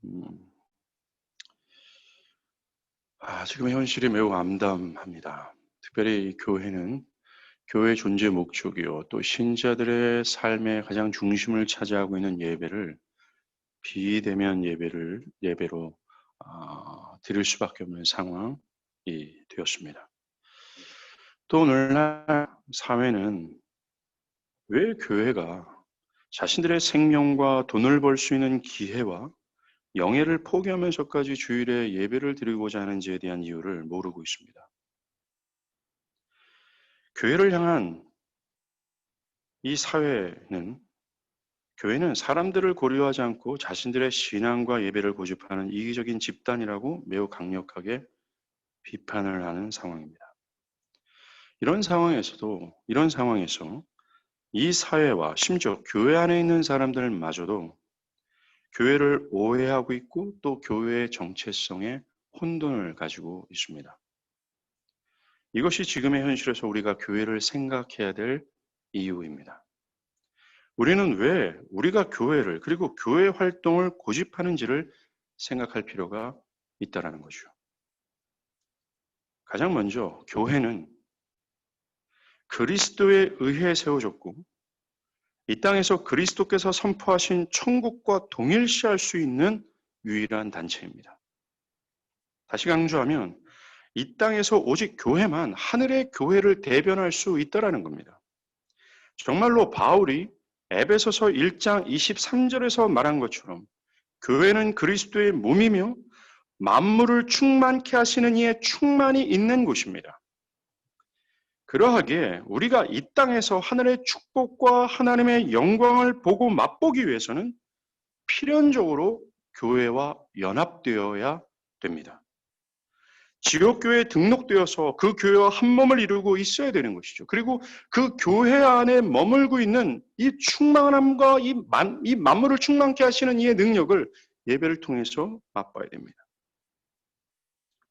음, 지금 현실이 매우 암담합니다. 특별히 교회는 교회 존재 목적이요, 또 신자들의 삶의 가장 중심을 차지하고 있는 예배를 비대면 예배로 드릴 수밖에 없는 상황이 되었습니다. 또 오늘날 사회는 왜 교회가 자신들의 생명과 돈을 벌 수 있는 기회와 영예를 포기하면서까지 주일에 예배를 드리고자 하는지에 대한 이유를 모르고 있습니다. 교회를 향한 이 교회는 사람들을 고려하지 않고 자신들의 신앙과 예배를 고집하는 이기적인 집단이라고 매우 강력하게 비판을 하는 상황입니다. 이런 상황에서 이 사회와 심지어 교회 안에 있는 사람들마저도 교회를 오해하고 있고 또 교회의 정체성에 혼돈을 가지고 있습니다. 이것이 지금의 현실에서 우리가 교회를 생각해야 될 이유입니다. 우리는 왜 우리가 교회를 그리고 교회 활동을 고집하는지를 생각할 필요가 있다는 거죠. 가장 먼저 교회는 그리스도에 의해 세워졌고 이 땅에서 그리스도께서 선포하신 천국과 동일시할 수 있는 유일한 단체입니다. 다시 강조하면 이 땅에서 오직 교회만 하늘의 교회를 대변할 수 있다는 겁니다. 정말로 바울이 에베소서 1장 23절에서 말한 것처럼 교회는 그리스도의 몸이며 만물을 충만케 하시는 이의 충만이 있는 곳입니다. 그러하기에 우리가 이 땅에서 하늘의 축복과 하나님의 영광을 보고 맛보기 위해서는 필연적으로 교회와 연합되어야 됩니다. 지역교회에 등록되어서 그 교회와 한 몸을 이루고 있어야 되는 것이죠. 그리고 그 교회 안에 머물고 있는 이 충만함과 이 만물을 충만케 하시는 이의 능력을 예배를 통해서 맛봐야 됩니다.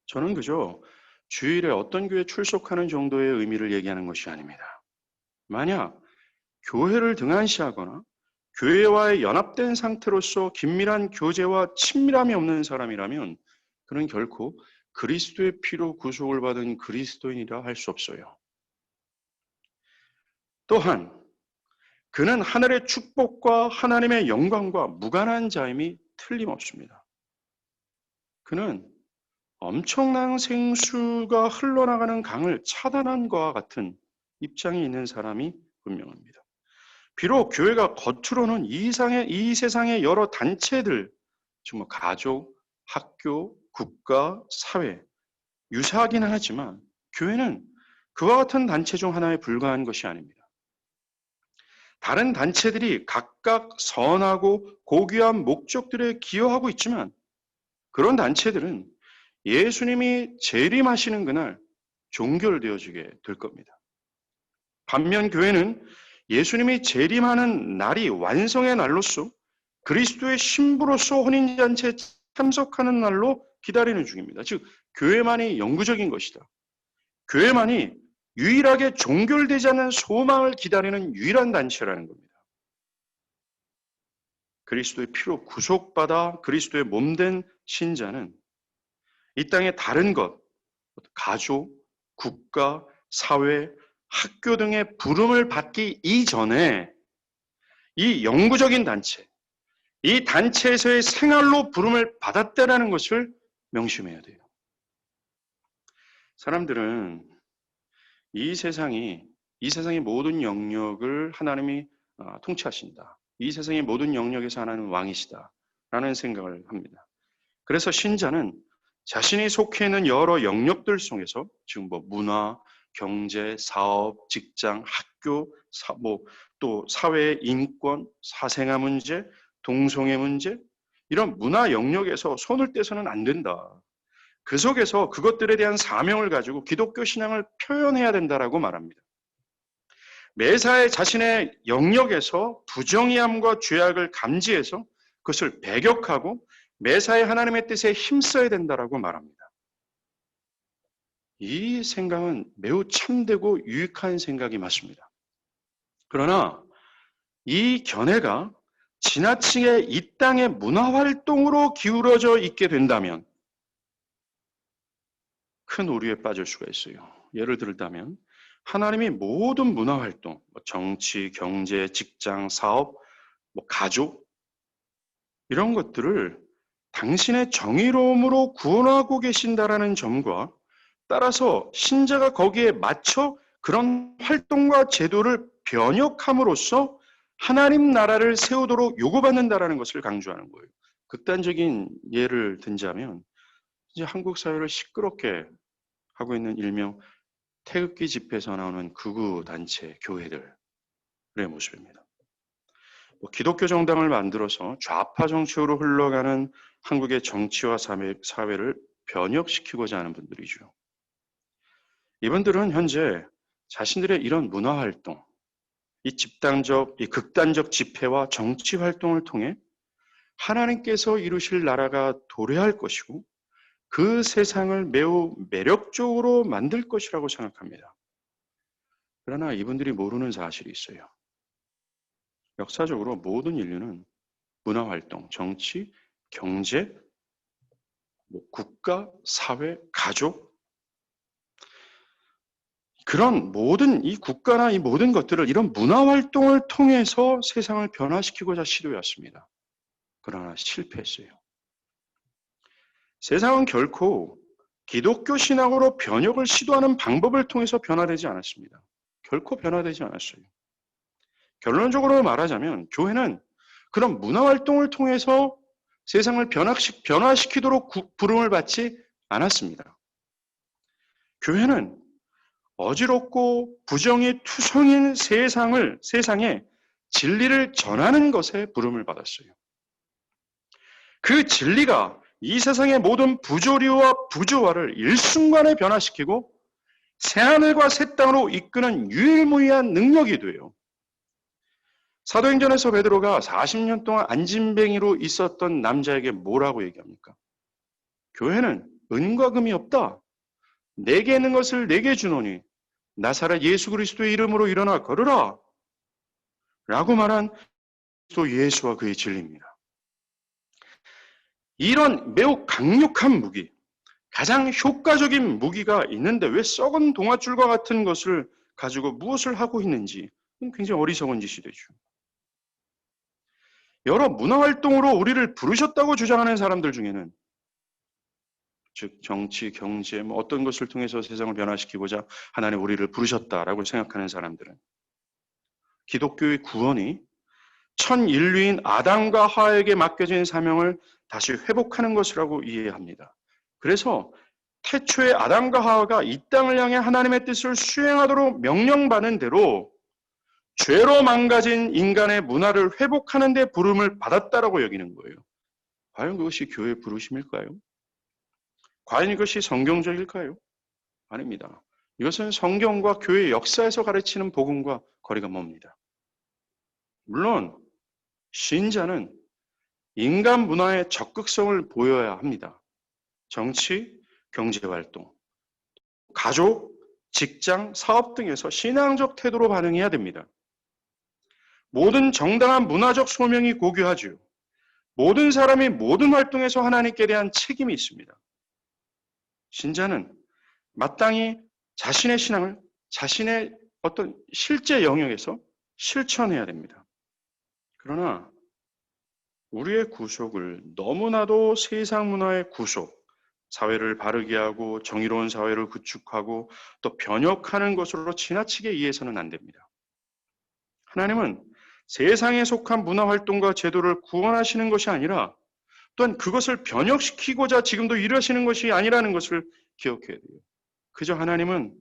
저는 그저 주일에 어떤 교회에 출석하는 정도의 의미를 얘기하는 것이 아닙니다. 만약 교회를 등한시하거나 교회와의 연합된 상태로서 긴밀한 교제와 친밀함이 없는 사람이라면 그는 결코 그리스도의 피로 구속을 받은 그리스도인이라 할 수 없어요. 또한 그는 하늘의 축복과 하나님의 영광과 무관한 자임이 틀림없습니다. 그는 엄청난 생수가 흘러나가는 강을 차단한 것과 같은 입장에 있는 사람이 분명합니다. 비록 교회가 겉으로는 이 세상의 여러 단체들, 즉 가족, 학교, 국가, 사회, 유사하기는 하지만 교회는 그와 같은 단체 중 하나에 불과한 것이 아닙니다. 다른 단체들이 각각 선하고 고귀한 목적들에 기여하고 있지만 그런 단체들은 예수님이 재림하시는 그날 종결되어지게 될 겁니다. 반면 교회는 예수님이 재림하는 날이 완성의 날로서 그리스도의 신부로서 혼인잔치에 참석하는 날로 기다리는 중입니다. 즉 교회만이 영구적인 것이다. 교회만이 유일하게 종결되지 않는 소망을 기다리는 유일한 단체라는 겁니다. 그리스도의 피로 구속받아 그리스도의 몸된 신자는 이 땅의 다른 것, 가족, 국가, 사회, 학교 등의 부름을 받기 이전에 이 영구적인 단체, 이 단체에서의 생활로 부름을 받았다라는 것을 명심해야 돼요. 사람들은 이 세상의 모든 영역을 하나님이 통치하신다. 이 세상의 모든 영역에서 하나님은 왕이시다라는 생각을 합니다. 그래서 신자는 자신이 속해 있는 여러 영역들 속에서 지금 문화, 경제, 사업, 직장, 학교, 또 사회의 인권, 사생아 문제, 동성애 문제 이런 문화 영역에서 손을 떼서는 안 된다. 그 속에서 그것들에 대한 사명을 가지고 기독교 신앙을 표현해야 된다라고 말합니다. 매사에 자신의 영역에서 부정의함과 죄악을 감지해서 그것을 배격하고 매사에 하나님의 뜻에 힘써야 된다라고 말합니다. 이 생각은 매우 참되고 유익한 생각이 맞습니다. 그러나 이 견해가 지나치게 이 땅의 문화활동으로 기울어져 있게 된다면 큰 오류에 빠질 수가 있어요. 예를 들자면 하나님이 모든 문화활동, 정치, 경제, 직장, 사업, 가족 이런 것들을 당신의 정의로움으로 구원하고 계신다라는 점과 따라서 신자가 거기에 맞춰 그런 활동과 제도를 변혁함으로써 하나님 나라를 세우도록 요구받는다라는 것을 강조하는 거예요. 극단적인 예를 든자면 이제 한국 사회를 시끄럽게 하고 있는 일명 태극기 집회에서 나오는 극우 단체 교회들의 모습입니다. 기독교 정당을 만들어서 좌파 정치로 흘러가는 한국의 정치와 사회를 변혁시키고자 하는 분들이죠. 이분들은 현재 자신들의 이런 문화활동, 이 극단적 집회와 정치 활동을 통해 하나님께서 이루실 나라가 도래할 것이고 그 세상을 매우 매력적으로 만들 것이라고 생각합니다. 그러나 이분들이 모르는 사실이 있어요. 역사적으로 모든 인류는 문화활동, 정치, 경제, 국가, 사회, 가족 그런 모든 이 국가나 이 모든 것들을 이런 문화활동을 통해서 세상을 변화시키고자 시도했습니다. 그러나 실패했어요. 세상은 결코 기독교 신앙으로 변혁을 시도하는 방법을 통해서 변화되지 않았습니다. 결코 변화되지 않았어요. 결론적으로 말하자면 교회는 그런 문화활동을 통해서 세상을 변화시키도록 부름을 받지 않았습니다. 교회는 어지럽고 부정이 투성인 세상에 진리를 전하는 것에 부름을 받았어요. 그 진리가 이 세상의 모든 부조리와 부조화를 일순간에 변화시키고 새하늘과 새 땅으로 이끄는 유일무이한 능력이 돼요. 사도행전에서 베드로가 40년 동안 안진뱅이로 있었던 남자에게 뭐라고 얘기합니까? 교회는 은과 금이 없다. 내게 있는 것을 내게 주노니 나사렛 예수 그리스도의 이름으로 일어나 걸으라. 라고 말한 또 예수와 그의 진리입니다. 이런 매우 강력한 무기, 가장 효과적인 무기가 있는데 왜 썩은 동아줄과 같은 것을 가지고 무엇을 하고 있는지 굉장히 어리석은 짓이 되죠. 여러 문화활동으로 우리를 부르셨다고 주장하는 사람들 중에는 즉 정치, 경제 어떤 것을 통해서 세상을 변화시키고자 하나님 우리를 부르셨다라고 생각하는 사람들은 기독교의 구원이 천 인류인 아담과 하와에게 맡겨진 사명을 다시 회복하는 것이라고 이해합니다. 그래서 태초에 아담과 하와가 이 땅을 향해 하나님의 뜻을 수행하도록 명령받은 대로 죄로 망가진 인간의 문화를 회복하는 데 부름을 받았다라고 여기는 거예요. 과연 그것이 교회의 부르심일까요? 과연 이것이 성경적일까요? 아닙니다. 이것은 성경과 교회의 역사에서 가르치는 복음과 거리가 멉니다. 물론 신자는 인간 문화의 적극성을 보여야 합니다. 정치, 경제활동, 가족, 직장, 사업 등에서 신앙적 태도로 반응해야 됩니다. 모든 정당한 문화적 소명이 고귀하죠. 모든 사람이 모든 활동에서 하나님께 대한 책임이 있습니다. 신자는 마땅히 자신의 신앙을 자신의 어떤 실제 영역에서 실천해야 됩니다. 그러나 우리의 구속을 너무나도 세상 문화의 구속, 사회를 바르게 하고 정의로운 사회를 구축하고 또 변혁하는 것으로 지나치게 이해해서는 안 됩니다. 하나님은 세상에 속한 문화활동과 제도를 구원하시는 것이 아니라 또한 그것을 변혁시키고자 지금도 일하시는 것이 아니라는 것을 기억해야 돼요. 그저 하나님은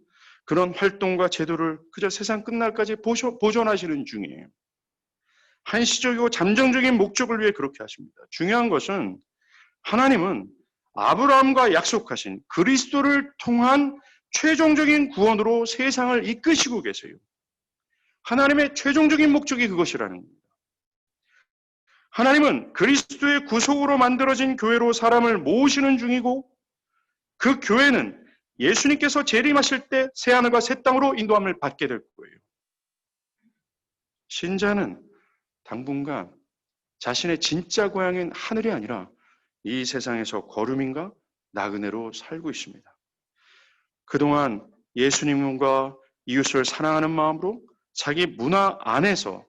그런 활동과 제도를 그저 세상 끝날까지 보존하시는 중이에요. 한시적이고 잠정적인 목적을 위해 그렇게 하십니다. 중요한 것은 하나님은 아브라함과 약속하신 그리스도를 통한 최종적인 구원으로 세상을 이끄시고 계세요. 하나님의 최종적인 목적이 그것이라는 겁니다. 하나님은 그리스도의 구속으로 만들어진 교회로 사람을 모으시는 중이고 그 교회는 예수님께서 재림하실 때 새하늘과 새 땅으로 인도함을 받게 될 거예요. 신자는 당분간 자신의 진짜 고향인 하늘이 아니라 이 세상에서 거름인가 나그네로 살고 있습니다. 그동안 예수님과 이웃을 사랑하는 마음으로 자기 문화 안에서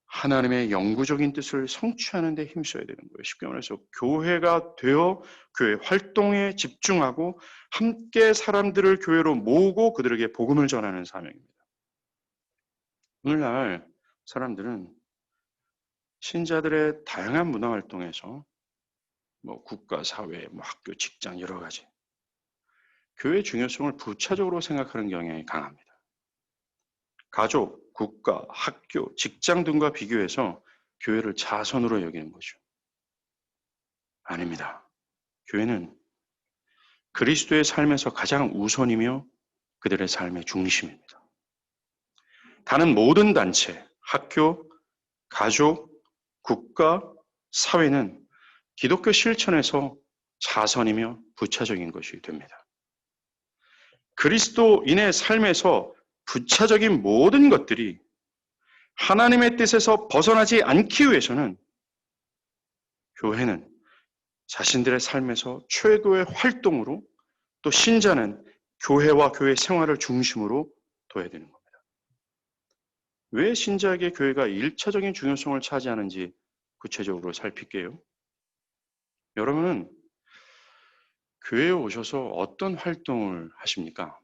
하나님의 영구적인 뜻을 성취하는 데 힘써야 되는 거예요. 쉽게 말해서 교회가 되어 교회 활동에 집중하고 함께 사람들을 교회로 모으고 그들에게 복음을 전하는 사명입니다. 오늘날 사람들은 신자들의 다양한 문화 활동에서 국가, 사회, 학교, 직장 여러 가지 교회의 중요성을 부차적으로 생각하는 경향이 강합니다. 가족, 국가, 학교, 직장 등과 비교해서 교회를 자선으로 여기는 거죠. 아닙니다. 교회는 그리스도의 삶에서 가장 우선이며 그들의 삶의 중심입니다. 다른 모든 단체, 학교, 가족, 국가, 사회는 기독교 실천에서 자선이며 부차적인 것이 됩니다. 그리스도인의 삶에서 부차적인 모든 것들이 하나님의 뜻에서 벗어나지 않기 위해서는 교회는 자신들의 삶에서 최고의 활동으로 또 신자는 교회와 교회 생활을 중심으로 둬야 되는 겁니다. 왜 신자에게 교회가 1차적인 중요성을 차지하는지 구체적으로 살필게요. 여러분은 교회에 오셔서 어떤 활동을 하십니까?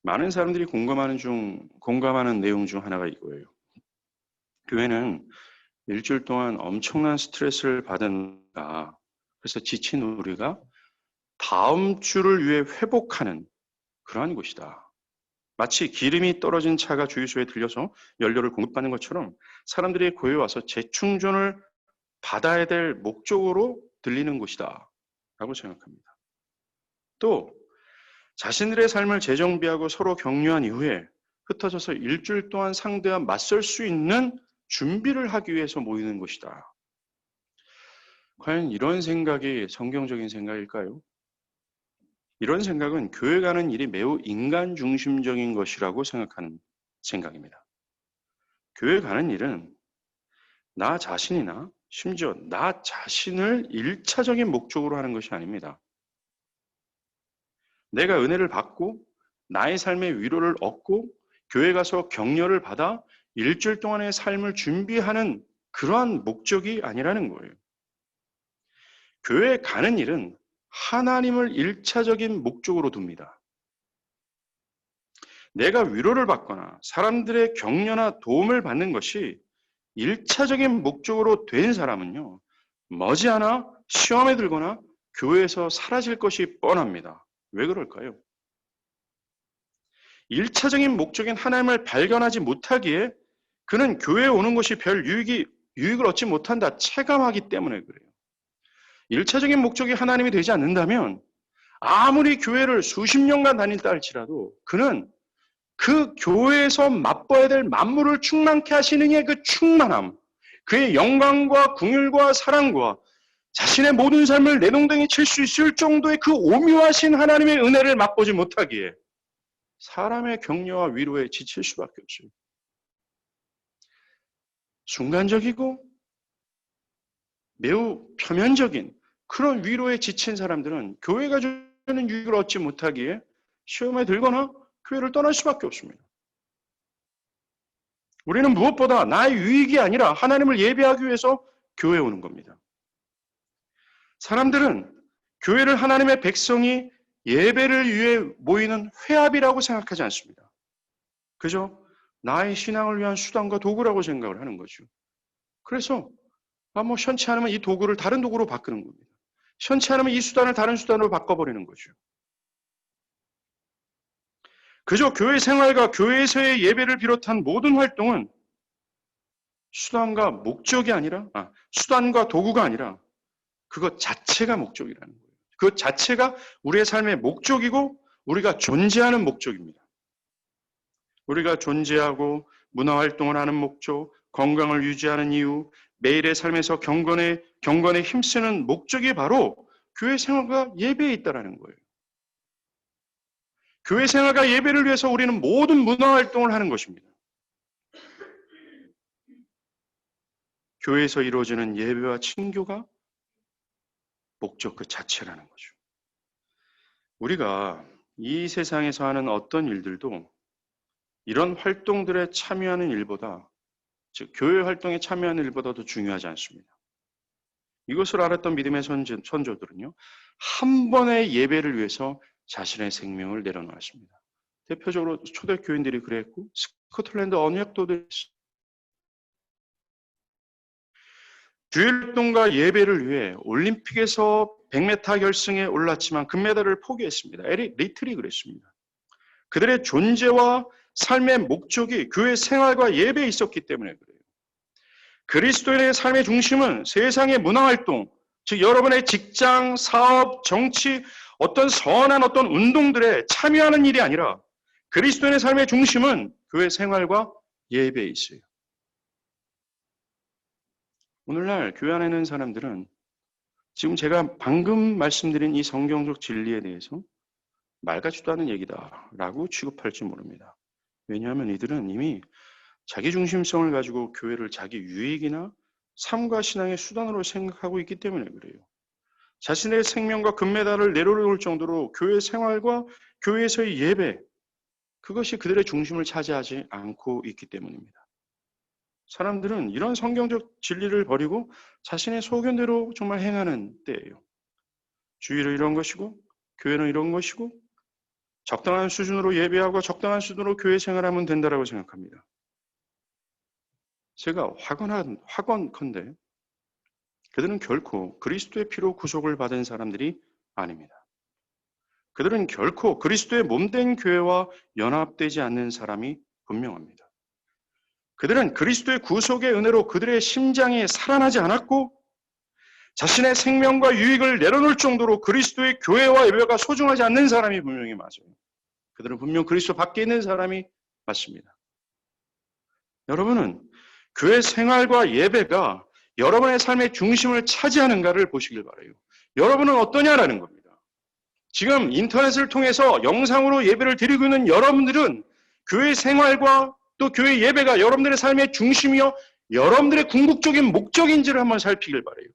많은 사람들이 공감하는 내용 중 하나가 이거예요. 교회는 일주일 동안 엄청난 스트레스를 받은다. 그래서 지친 우리가 다음 주를 위해 회복하는 그러한 곳이다. 마치 기름이 떨어진 차가 주유소에 들려서 연료를 공급받는 것처럼 사람들이 교회에 와서 재충전을 받아야 될 목적으로 들리는 곳이다. 라고 생각합니다. 또 자신들의 삶을 재정비하고 서로 격려한 이후에 흩어져서 일주일 동안 상대와 맞설 수 있는 준비를 하기 위해서 모이는 곳이다. 과연 이런 생각이 성경적인 생각일까요? 이런 생각은 교회 가는 일이 매우 인간 중심적인 것이라고 생각하는 생각입니다. 교회 가는 일은 나 자신이나 심지어 나 자신을 1차적인 목적으로 하는 것이 아닙니다. 내가 은혜를 받고 나의 삶의 위로를 얻고 교회 가서 격려를 받아 일주일 동안의 삶을 준비하는 그러한 목적이 아니라는 거예요. 교회에 가는 일은 하나님을 1차적인 목적으로 둡니다. 내가 위로를 받거나 사람들의 격려나 도움을 받는 것이 1차적인 목적으로 된 사람은요, 머지않아 시험에 들거나 교회에서 사라질 것이 뻔합니다. 왜 그럴까요? 1차적인 목적인 하나님을 발견하지 못하기에 그는 교회에 오는 것이 별 유익을 얻지 못한다 체감하기 때문에 그래요. 1차적인 목적이 하나님이 되지 않는다면 아무리 교회를 수십 년간 다닌다 할지라도 그는 그 교회에서 맛봐야 될 만물을 충만케 하시는 이의 그 충만함, 그의 영광과 긍휼과 사랑과 자신의 모든 삶을 내동댕이 칠 수 있을 정도의 그 오묘하신 하나님의 은혜를 맛보지 못하기에 사람의 격려와 위로에 지칠 수밖에 없어요. 순간적이고 매우 표면적인 그런 위로에 지친 사람들은 교회가 주는 유익을 얻지 못하기에 시험에 들거나 교회를 떠날 수밖에 없습니다. 우리는 무엇보다 나의 유익이 아니라 하나님을 예배하기 위해서 교회에 오는 겁니다. 사람들은 교회를 하나님의 백성이 예배를 위해 모이는 회합이라고 생각하지 않습니다. 그저 나의 신앙을 위한 수단과 도구라고 생각을 하는 거죠. 그래서 현치 않으면 이 도구를 다른 도구로 바꾸는 겁니다. 현치 않으면 이 수단을 다른 수단으로 바꿔버리는 거죠. 그저 교회 생활과 교회에서의 예배를 비롯한 모든 활동은 수단과 목적이 아니라, 수단과 도구가 아니라 그것 자체가 목적이라는 거예요. 그 자체가 우리의 삶의 목적이고 우리가 존재하는 목적입니다. 우리가 존재하고 문화활동을 하는 목적, 건강을 유지하는 이유, 매일의 삶에서 경건에 힘쓰는 목적이 바로 교회 생활과 예배에 있다는 거예요. 교회 생활과 예배를 위해서 우리는 모든 문화활동을 하는 것입니다. 교회에서 이루어지는 예배와 친교가 목적 그 자체라는 거죠. 우리가 이 세상에서 하는 어떤 일들도 이런 활동들에 참여하는 일보다, 즉 교회 활동에 참여하는 일보다도 중요하지 않습니다. 이것을 알았던 믿음의 선조들은요, 한 번의 예배를 위해서 자신의 생명을 내려놓았습니다. 대표적으로 초대교인들이 그랬고, 스코틀랜드 언약도들, 주일 활동과 예배를 위해 올림픽에서 100m 결승에 올랐지만 금메달을 포기했습니다. 에릭 리틀이 그랬습니다. 그들의 존재와 삶의 목적이 교회 생활과 예배에 있었기 때문에 그래요. 그리스도인의 삶의 중심은 세상의 문화활동, 즉 여러분의 직장, 사업, 정치, 어떤 선한 어떤 운동들에 참여하는 일이 아니라 그리스도인의 삶의 중심은 교회 생활과 예배에 있어요. 오늘날 교회 안에 있는 사람들은 지금 제가 방금 말씀드린 이 성경적 진리에 대해서 말 같지도 않은 얘기다라고 취급할지 모릅니다. 왜냐하면 이들은 이미 자기 중심성을 가지고 교회를 자기 유익이나 삶과 신앙의 수단으로 생각하고 있기 때문에 그래요. 자신의 생명과 금메달을 내려놓을 정도로 교회 생활과 교회에서의 예배, 그것이 그들의 중심을 차지하지 않고 있기 때문입니다. 사람들은 이런 성경적 진리를 버리고 자신의 소견대로 정말 행하는 때예요. 주일은 이런 것이고 교회는 이런 것이고 적당한 수준으로 예배하고 적당한 수준으로 교회 생활하면 된다고 생각합니다. 제가 확언컨대 그들은 결코 그리스도의 피로 구속을 받은 사람들이 아닙니다. 그들은 결코 그리스도의 몸된 교회와 연합되지 않는 사람이 분명합니다. 그들은 그리스도의 구속의 은혜로 그들의 심장이 살아나지 않았고 자신의 생명과 유익을 내려놓을 정도로 그리스도의 교회와 예배가 소중하지 않는 사람이 분명히 맞아요. 그들은 분명 그리스도 밖에 있는 사람이 맞습니다. 여러분은 교회 생활과 예배가 여러분의 삶의 중심을 차지하는가를 보시길 바라요. 여러분은 어떠냐라는 겁니다. 지금 인터넷을 통해서 영상으로 예배를 드리고 있는 여러분들은 교회 생활과 또 교회 예배가 여러분들의 삶의 중심이요 여러분들의 궁극적인 목적인지를 한번 살피길 바라요.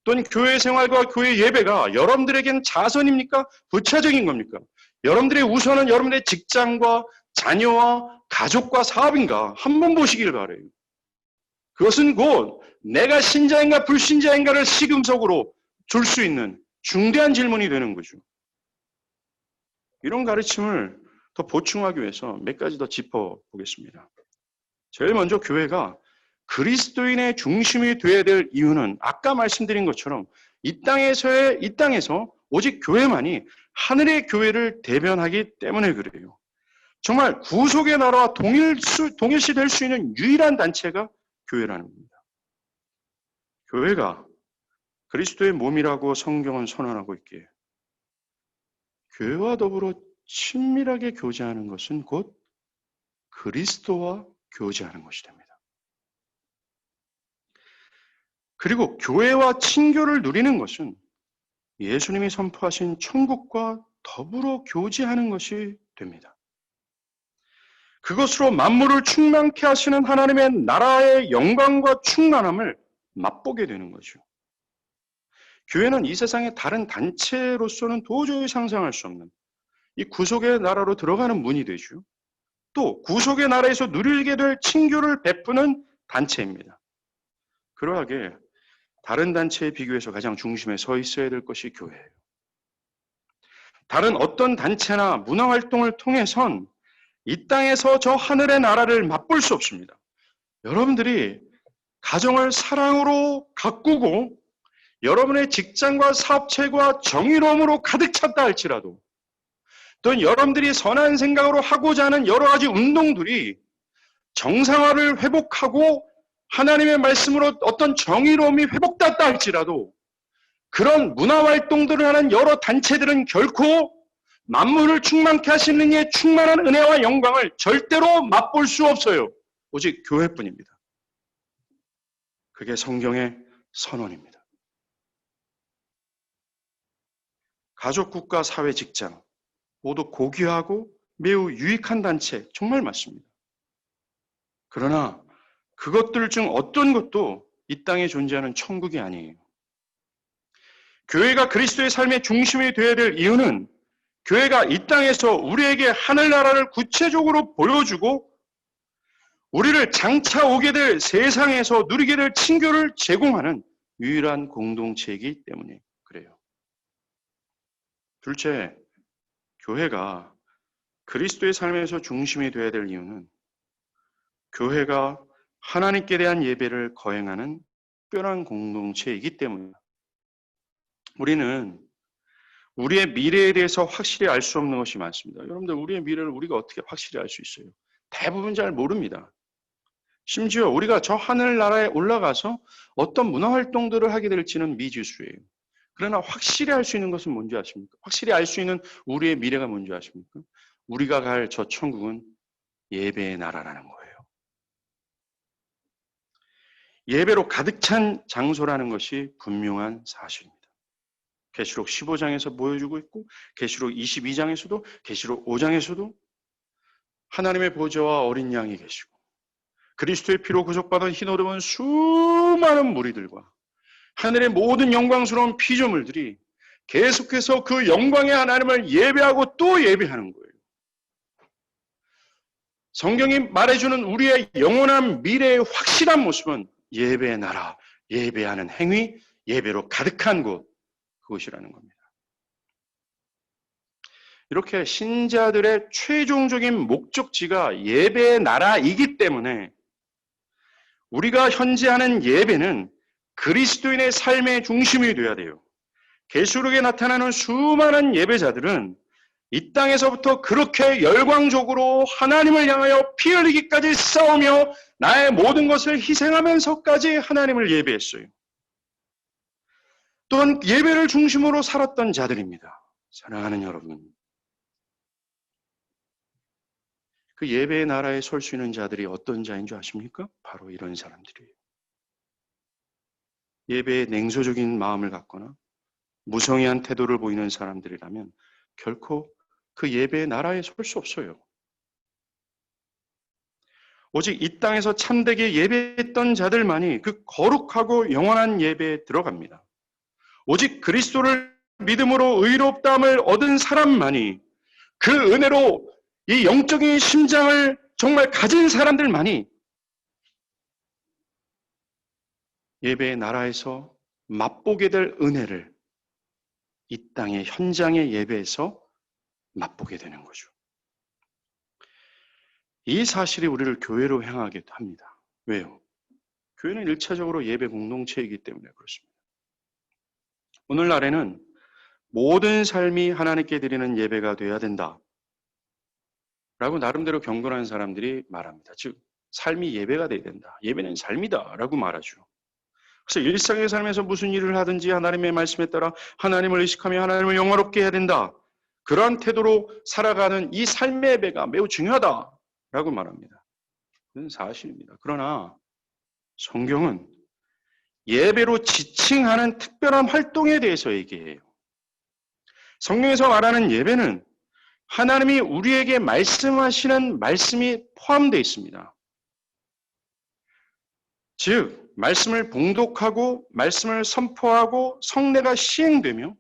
또는 교회 생활과 교회 예배가 여러분들에겐 자선입니까? 부차적인 겁니까? 여러분들의 우선은 여러분들의 직장과 자녀와 가족과 사업인가? 한번 보시길 바라요. 그것은 곧 내가 신자인가 불신자인가를 시금석으로 줄 수 있는 중대한 질문이 되는 거죠. 이런 가르침을 더 보충하기 위해서 몇 가지 더 짚어보겠습니다. 제일 먼저 교회가 그리스도인의 중심이 되어야 될 이유는 아까 말씀드린 것처럼 이 땅에서 오직 교회만이 하늘의 교회를 대변하기 때문에 그래요. 정말 구속의 나라와 동일시 될 수 있는 유일한 단체가 교회라는 겁니다. 교회가 그리스도의 몸이라고 성경은 선언하고 있기에 교회와 더불어 친밀하게 교제하는 것은 곧 그리스도와 교제하는 것이 됩니다. 그리고 교회와 친교를 누리는 것은 예수님이 선포하신 천국과 더불어 교제하는 것이 됩니다. 그것으로 만물을 충만케 하시는 하나님의 나라의 영광과 충만함을 맛보게 되는 거죠. 교회는 이 세상의 다른 단체로서는 도저히 상상할 수 없는 이 구속의 나라로 들어가는 문이 되죠. 또 구속의 나라에서 누리게 될 친교를 베푸는 단체입니다. 그러하게 다른 단체에 비교해서 가장 중심에 서 있어야 될 것이 교회예요. 다른 어떤 단체나 문화활동을 통해선 이 땅에서 저 하늘의 나라를 맛볼 수 없습니다. 여러분들이 가정을 사랑으로 가꾸고 여러분의 직장과 사업체가 정의로움으로 가득 찼다 할지라도 또는 여러분들이 선한 생각으로 하고자 하는 여러 가지 운동들이 정상화를 회복하고 하나님의 말씀으로 어떤 정의로움이 회복됐다 할지라도 그런 문화활동들을 하는 여러 단체들은 결코 만물을 충만케 하시는 이의 충만한 은혜와 영광을 절대로 맛볼 수 없어요. 오직 교회뿐입니다. 그게 성경의 선언입니다. 가족, 국가, 사회, 직장 모두 고귀하고 매우 유익한 단체 정말 맞습니다. 그러나 그것들 중 어떤 것도 이 땅에 존재하는 천국이 아니에요. 교회가 그리스도의 삶의 중심이 되어야 될 이유는 교회가 이 땅에서 우리에게 하늘나라를 구체적으로 보여주고 우리를 장차 오게 될 세상에서 누리게 될 친교를 제공하는 유일한 공동체이기 때문에 그래요. 둘째, 교회가 그리스도의 삶에서 중심이 되어야 될 이유는 교회가 하나님께 대한 예배를 거행하는 특별한 공동체이기 때문입니다. 우리는 우리의 미래에 대해서 확실히 알 수 없는 것이 많습니다. 여러분들, 우리의 미래를 우리가 어떻게 확실히 알 수 있어요? 대부분 잘 모릅니다. 심지어 우리가 저 하늘나라에 올라가서 어떤 문화활동들을 하게 될지는 미지수예요. 그러나 확실히 알 수 있는 것은 뭔지 아십니까? 확실히 알 수 있는 우리의 미래가 뭔지 아십니까? 우리가 갈 저 천국은 예배의 나라라는 거예요. 예배로 가득 찬 장소라는 것이 분명한 사실입니다. 계시록 15장에서 보여주고 있고 계시록 22장에서도 계시록 5장에서도 하나님의 보좌와 어린 양이 계시고 그리스도의 피로 구속받은 흰옷 입은 수많은 무리들과 하늘의 모든 영광스러운 피조물들이 계속해서 그 영광의 하나님을 예배하고 또 예배하는 거예요. 성경이 말해주는 우리의 영원한 미래의 확실한 모습은 예배의 나라, 예배하는 행위, 예배로 가득한 곳, 그것이라는 겁니다. 이렇게 신자들의 최종적인 목적지가 예배의 나라이기 때문에 우리가 현재 하는 예배는 그리스도인의 삶의 중심이 되어야 돼요. 계시록에 나타나는 수많은 예배자들은 이 땅에서부터 그렇게 열광적으로 하나님을 향하여 피 흘리기까지 싸우며 나의 모든 것을 희생하면서까지 하나님을 예배했어요. 또한 예배를 중심으로 살았던 자들입니다. 사랑하는 여러분, 그 예배의 나라에 설 수 있는 자들이 어떤 자인 줄 아십니까? 바로 이런 사람들이에요. 예배에 냉소적인 마음을 갖거나 무성의한 태도를 보이는 사람들이라면 결코 그 예배의 나라에 설 수 없어요. 오직 이 땅에서 참되게 예배했던 자들만이 그 거룩하고 영원한 예배에 들어갑니다. 오직 그리스도를 믿음으로 의롭다함을 얻은 사람만이, 그 은혜로 이 영적인 심장을 정말 가진 사람들만이 예배의 나라에서 맛보게 될 은혜를 이 땅의 현장의 예배에서 맛보게 되는 거죠. 이 사실이 우리를 교회로 향하게 합니다. 왜요? 교회는 1차적으로 예배 공동체이기 때문에 그렇습니다. 오늘날에는 모든 삶이 하나님께 드리는 예배가 되어야 된다 라고 나름대로 경건한 사람들이 말합니다. 즉, 삶이 예배가 되어야 된다. 예배는 삶이다 라고 말하죠. 그래서 일상의 삶에서 무슨 일을 하든지 하나님의 말씀에 따라 하나님을 의식하며 하나님을 영화롭게 해야 된다. 그러한 태도로 살아가는 이 삶의 예배가 매우 중요하다라고 말합니다. 그건 사실입니다. 그러나 성경은 예배로 지칭하는 특별한 활동에 대해서 얘기해요. 성경에서 말하는 예배는 하나님이 우리에게 말씀하시는 말씀이 포함되어 있습니다. 즉, 말씀을 봉독하고 말씀을 선포하고 성례가 시행되며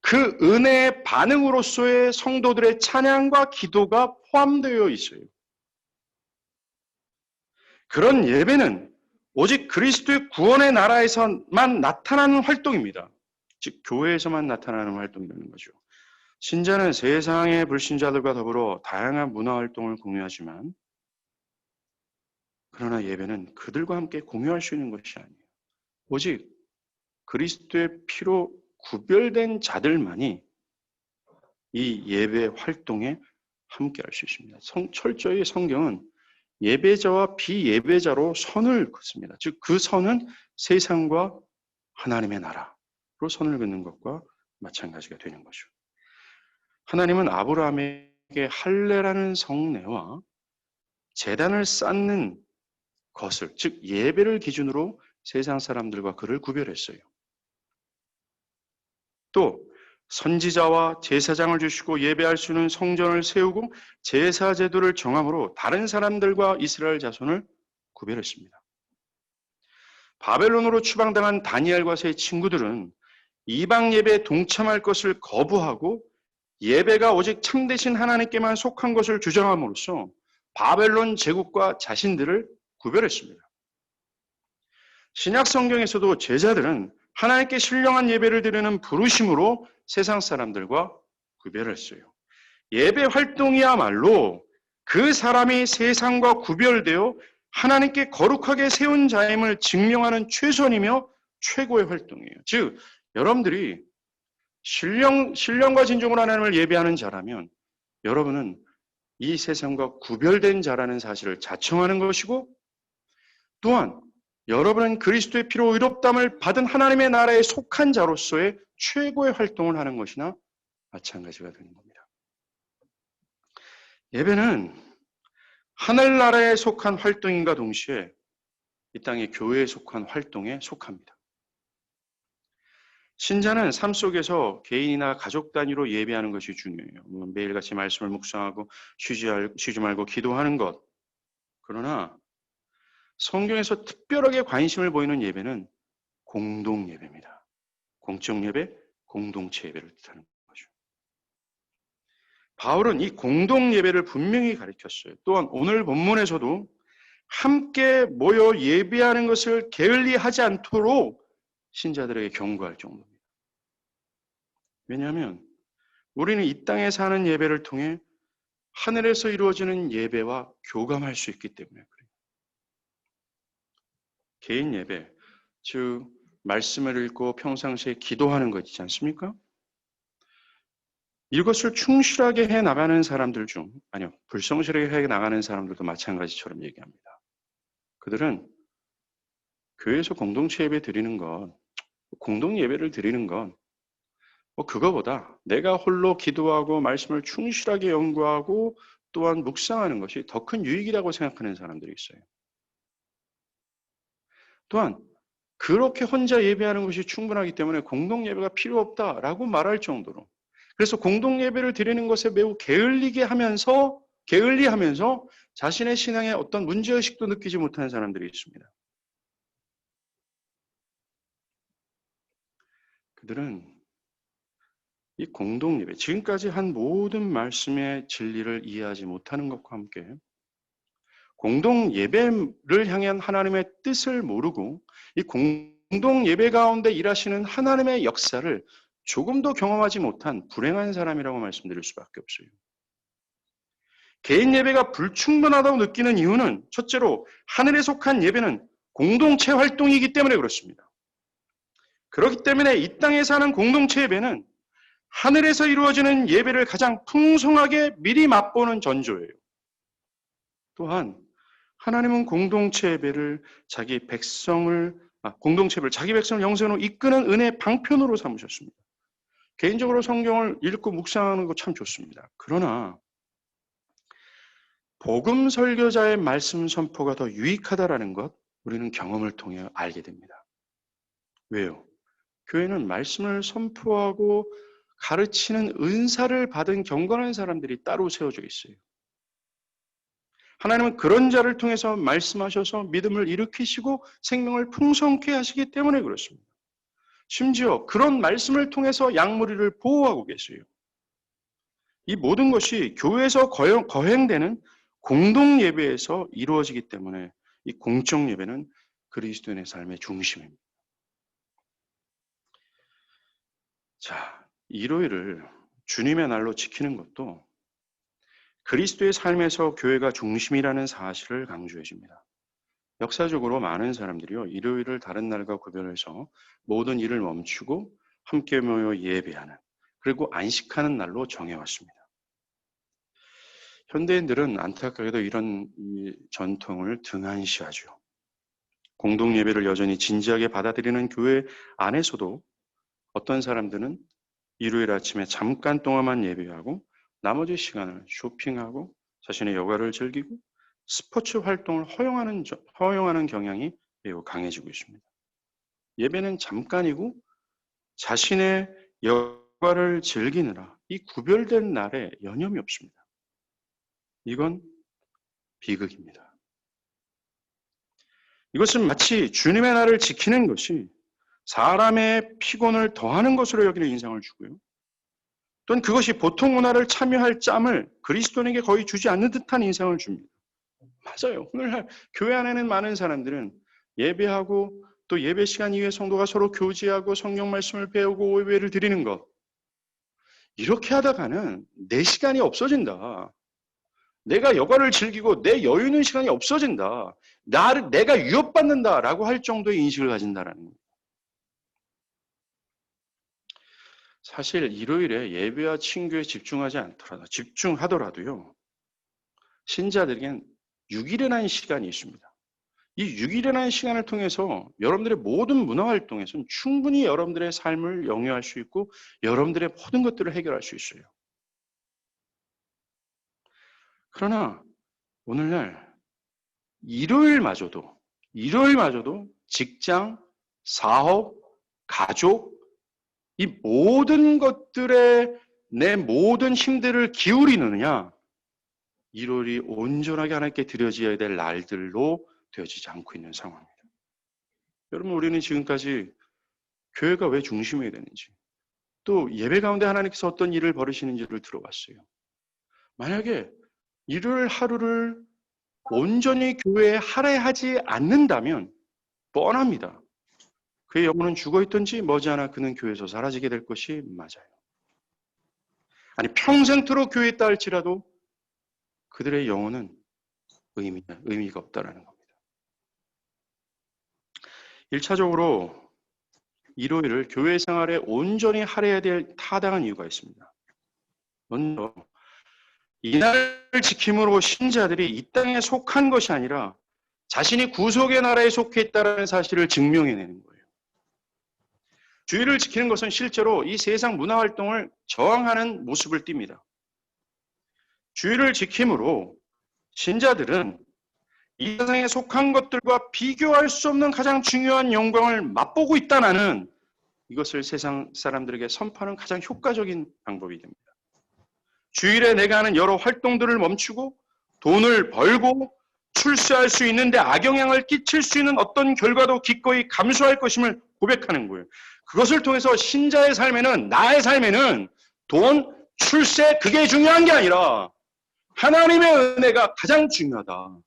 그 은혜의 반응으로서의 성도들의 찬양과 기도가 포함되어 있어요. 그런 예배는 오직 그리스도의 구원의 나라에서만 나타나는 활동입니다. 즉, 교회에서만 나타나는 활동이라는 거죠. 신자는 세상의 불신자들과 더불어 다양한 문화활동을 공유하지만 그러나 예배는 그들과 함께 공유할 수 있는 것이 아니에요. 오직 그리스도의 피로 구별된 자들만이 이 예배 활동에 함께할 수 있습니다. 철저히 성경은 예배자와 비예배자로 선을 긋습니다. 즉, 그 선은 세상과 하나님의 나라로 선을 긋는 것과 마찬가지가 되는 거죠. 하나님은 아브라함에게 할례라는 성례와 제단을 쌓는 것을, 즉 예배를 기준으로 세상 사람들과 그를 구별했어요. 또 선지자와 제사장을 주시고 예배할 수 있는 성전을 세우고 제사 제도를 정함으로 다른 사람들과 이스라엘 자손을 구별했습니다. 바벨론으로 추방당한 다니엘과 세 친구들은 이방 예배에 동참할 것을 거부하고 예배가 오직 참되신 하나님께만 속한 것을 주장함으로써 바벨론 제국과 자신들을 구별했습니다. 신약 성경에서도 제자들은 하나님께 신령한 예배를 드리는 부르심으로 세상 사람들과 구별했어요. 예배 활동이야말로 그 사람이 세상과 구별되어 하나님께 거룩하게 세운 자임을 증명하는 최선이며 최고의 활동이에요. 즉, 여러분들이 신령과 진정으로 하나님을 예배하는 자라면 여러분은 이 세상과 구별된 자라는 사실을 자청하는 것이고, 또한 여러분은 그리스도의 피로 의롭다함을 받은 하나님의 나라에 속한 자로서의 최고의 활동을 하는 것이나 마찬가지가 되는 겁니다. 예배는 하늘나라에 속한 활동인과 동시에 이 땅의 교회에 속한 활동에 속합니다. 신자는 삶 속에서 개인이나 가족 단위로 예배하는 것이 중요해요. 매일같이 말씀을 묵상하고 쉬지 말고 기도하는 것. 그러나 성경에서 특별하게 관심을 보이는 예배는 공동 예배입니다. 공적 예배, 공동체 예배를 뜻하는 거죠. 바울은 이 공동 예배를 분명히 가르쳤어요. 또한 오늘 본문에서도 함께 모여 예배하는 것을 게을리하지 않도록 신자들에게 경고할 정도입니다. 왜냐하면 우리는 이 땅에 사는 예배를 통해 하늘에서 이루어지는 예배와 교감할 수 있기 때문에 그래요. 개인 예배, 즉 말씀을 읽고 평상시에 기도하는 것 있지 않습니까? 이것을 충실하게 해 나가는 사람들 중, 아니요, 불성실하게 해 나가는 사람들도 마찬가지처럼 얘기합니다. 그들은 교회에서 공동체 예배 드리는 것, 공동 예배를 드리는 건 그거보다 내가 홀로 기도하고 말씀을 충실하게 연구하고 또한 묵상하는 것이 더 큰 유익이라고 생각하는 사람들이 있어요. 또한 그렇게 혼자 예배하는 것이 충분하기 때문에 공동 예배가 필요 없다라고 말할 정도로, 그래서 공동 예배를 드리는 것에 매우 게을리하면서 자신의 신앙에 어떤 문제의식도 느끼지 못하는 사람들이 있습니다. 그들은 이 공동 예배, 지금까지 한 모든 말씀의 진리를 이해하지 못하는 것과 함께 공동 예배를 향한 하나님의 뜻을 모르고 이 공동 예배 가운데 일하시는 하나님의 역사를 조금도 경험하지 못한 불행한 사람이라고 말씀드릴 수밖에 없어요. 개인 예배가 불충분하다고 느끼는 이유는 첫째로 하늘에 속한 예배는 공동체 활동이기 때문에 그렇습니다. 그렇기 때문에 이 땅에 사는 공동체 예배는 하늘에서 이루어지는 예배를 가장 풍성하게 미리 맛보는 전조예요. 또한 하나님은 공동체 예배를 자기 백성을 영생으로 이끄는 은혜의 방편으로 삼으셨습니다. 개인적으로 성경을 읽고 묵상하는 거 참 좋습니다. 그러나 복음 설교자의 말씀 선포가 더 유익하다라는 것 우리는 경험을 통해 알게 됩니다. 왜요? 교회는 말씀을 선포하고 가르치는 은사를 받은 경건한 사람들이 따로 세워져 있어요. 하나님은 그런 자를 통해서 말씀하셔서 믿음을 일으키시고 생명을 풍성케 하시기 때문에 그렇습니다. 심지어 그런 말씀을 통해서 양무리를 보호하고 계세요. 이 모든 것이 교회에서 거행되는 공동 예배에서 이루어지기 때문에 이 공적 예배는 그리스도인의 삶의 중심입니다. 자, 일요일을 주님의 날로 지키는 것도 그리스도의 삶에서 교회가 중심이라는 사실을 강조해 줍니다. 역사적으로 많은 사람들이요, 일요일을 다른 날과 구별해서 모든 일을 멈추고 함께 모여 예배하는, 그리고 안식하는 날로 정해왔습니다. 현대인들은 안타깝게도 이런 전통을 등한시하죠. 공동 예배를 여전히 진지하게 받아들이는 교회 안에서도 어떤 사람들은 일요일 아침에 잠깐 동안만 예배하고 나머지 시간을 쇼핑하고 자신의 여가를 즐기고 스포츠 활동을 허용하는 경향이 매우 강해지고 있습니다. 예배는 잠깐이고 자신의 여가를 즐기느라 이 구별된 날에 여념이 없습니다. 이건 비극입니다. 이것은 마치 주님의 날을 지키는 것이 사람의 피곤을 더하는 것으로 여기는 인상을 주고요. 또는 그것이 보통 문화를 참여할 짬을 그리스도인에게 거의 주지 않는 듯한 인상을 줍니다. 맞아요. 오늘날 교회 안에는 많은 사람들은 예배하고 또 예배 시간 이후에 성도가 서로 교제하고 성경 말씀을 배우고 예배를 드리는 것. 이렇게 하다가는 내 시간이 없어진다. 내가 여가를 즐기고 내 여유 있는 시간이 없어진다. 내가 위협받는다라고 할 정도의 인식을 가진다라는 겁니다. 사실 일요일에 예배와 친교에 집중하더라도요. 신자들에겐 6일이라는 시간이 있습니다. 이 6일이라는 시간을 통해서 여러분들의 모든 문화활동에서는 충분히 여러분들의 삶을 영위할 수 있고 여러분들의 모든 것들을 해결할 수 있어요. 그러나 오늘날 일요일마저도 직장, 사업, 가족 이 모든 것들에 내 모든 힘들을 기울이느냐 일요일이 온전하게 하나님께 드려져야 될 날들로 되어지지 않고 있는 상황입니다. 여러분 우리는 지금까지 교회가 왜 중심이 되는지 또 예배 가운데 하나님께서 어떤 일을 벌이시는지를 들어봤어요. 만약에 일요일 하루를 온전히 교회에 할애하지 않는다면 뻔합니다. 그의 영혼은 죽어있든지 머지않아 그는 교회에서 사라지게 될 것이 맞아요. 아니 평생토록 교회에 있다 할지라도 그들의 영혼은 의미가 없다라는 겁니다. 1차적으로 일요일을 교회 생활에 온전히 할애해야 될 타당한 이유가 있습니다. 먼저 이날을 지킴으로 신자들이 이 땅에 속한 것이 아니라 자신이 구속의 나라에 속해 있다는 사실을 증명해내는 거예요. 주일을 지키는 것은 실제로 이 세상 문화활동을 저항하는 모습을 띱니다. 주일을 지킴으로 신자들은 이 세상에 속한 것들과 비교할 수 없는 가장 중요한 영광을 맛보고 있다는 이것을 세상 사람들에게 선포하는 가장 효과적인 방법이 됩니다. 주일에 내가 하는 여러 활동들을 멈추고 돈을 벌고 출세할 수 있는데 악영향을 끼칠 수 있는 어떤 결과도 기꺼이 감수할 것임을 고백하는 거예요. 그것을 통해서 신자의 삶에는 나의 삶에는 돈, 출세 그게 중요한 게 아니라 하나님의 은혜가 가장 중요하다라는